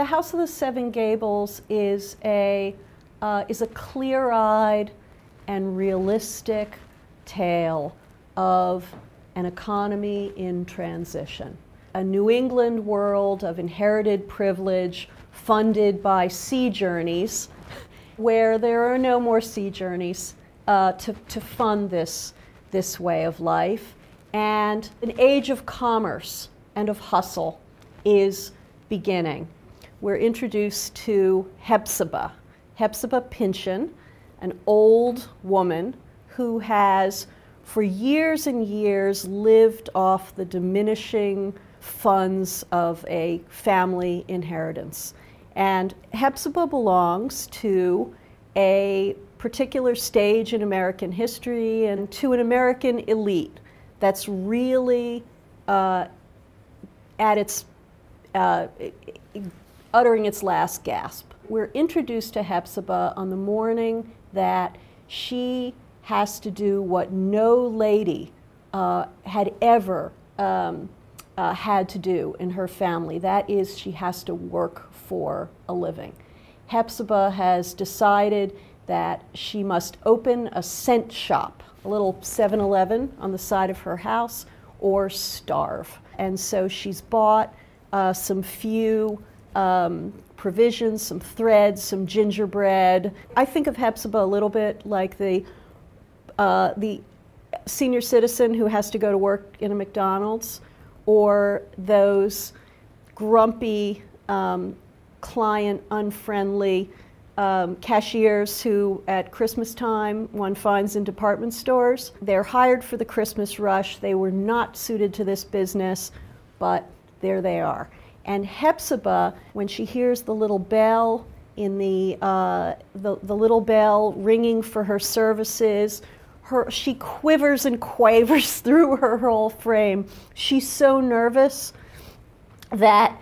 The House of the Seven Gables is a clear-eyed and realistic tale of an economy in transition. A New England world of inherited privilege funded by sea journeys, where there are no more sea journeys to fund this way of life. And an age of commerce and of hustle is beginning. We're introduced to Hepzibah Pynchon, an old woman who has for years and years lived off the diminishing funds of a family inheritance. And Hepzibah belongs to a particular stage in American history and to an American elite that's really at its uttering its last gasp. We're introduced to Hepzibah on the morning that she has to do what no lady had ever had to do in her family. That is, she has to work for a living. Hepzibah has decided that she must open a cent shop, a little 7-Eleven on the side of her house, or starve. And so she's bought some few provisions, some threads, some gingerbread. I think of Hepzibah a little bit like the senior citizen who has to go to work in a McDonald's, or those grumpy, client-unfriendly cashiers who at Christmas time one finds in department stores. They're hired for the Christmas rush. They were not suited to this business, but there they are. And Hepzibah, when she hears the little bell in the little bell ringing for her services, she quivers and quavers through her whole frame. She's so nervous that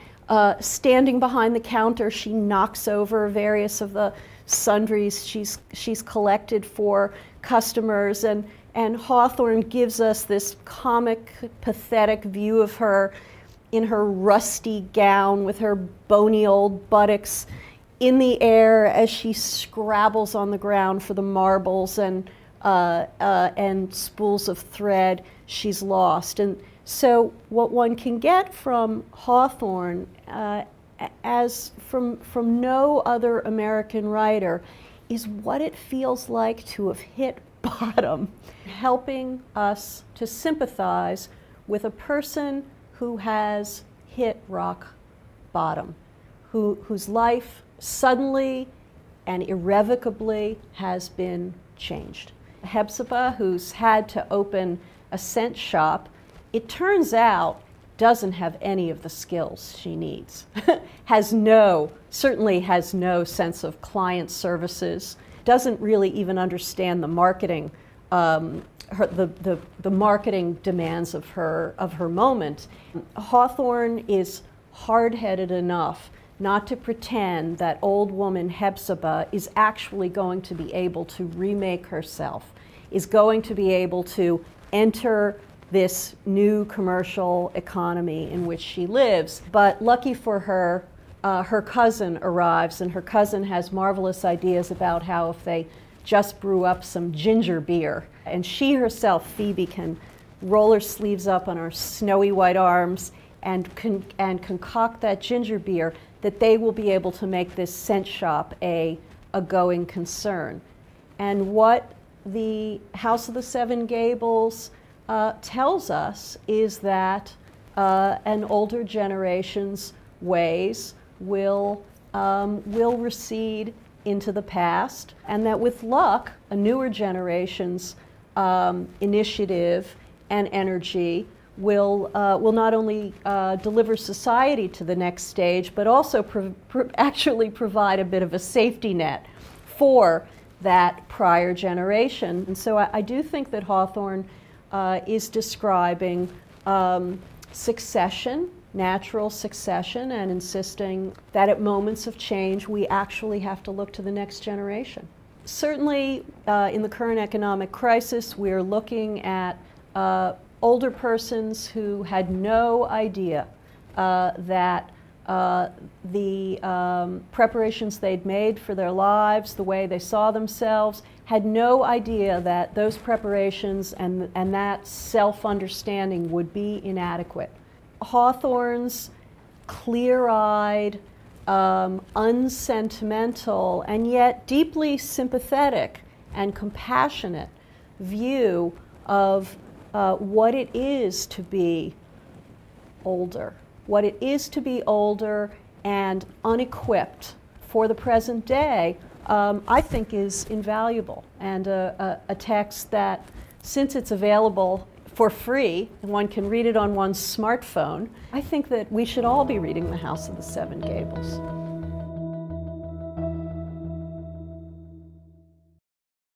standing behind the counter, she knocks over various of the sundries she's collected for customers, and Hawthorne gives us this comic, pathetic view of her in her rusty gown with her bony old buttocks in the air as she scrabbles on the ground for the marbles and spools of thread she's lost. And so what one can get from Hawthorne, as from no other American writer, is what it feels like to have hit bottom, helping us to sympathize with a person who has hit rock bottom, whose life suddenly and irrevocably has been changed. Hepzibah, who's had to open a scent shop, it turns out doesn't have any of the skills she needs. Certainly has no sense of client services, doesn't really even understand the marketing, the marketing demands of her moment. Hawthorne is hard-headed enough not to pretend that old woman Hepzibah is actually going to be able to remake herself, is going to be able to enter this new commercial economy in which she lives. But lucky for her, her cousin arrives, and her cousin has marvelous ideas about how if they just brew up some ginger beer, and she herself, Phoebe, can roll her sleeves up on her snowy white arms and concoct that ginger beer, that they will be able to make this scent shop a going concern. And what the House of the Seven Gables tells us is that an older generation's ways will recede into the past, and that with luck, a newer generation's initiative and energy will not only deliver society to the next stage, but also actually provide a bit of a safety net for that prior generation. And so I do think that Hawthorne is describing succession, natural succession, and insisting that at moments of change we actually have to look to the next generation. Certainly in the current economic crisis, we're looking at older persons who had no idea that the preparations they'd made for their lives, the way they saw themselves, had no idea that those preparations and that self-understanding would be inadequate. Hawthorne's clear-eyed, unsentimental, and yet deeply sympathetic and compassionate view of what it is to be older, what it is to be older and unequipped for the present day, I think is invaluable, and a text that, since it's available for free, and one can read it on one's smartphone, I think that we should all be reading The House of the Seven Gables.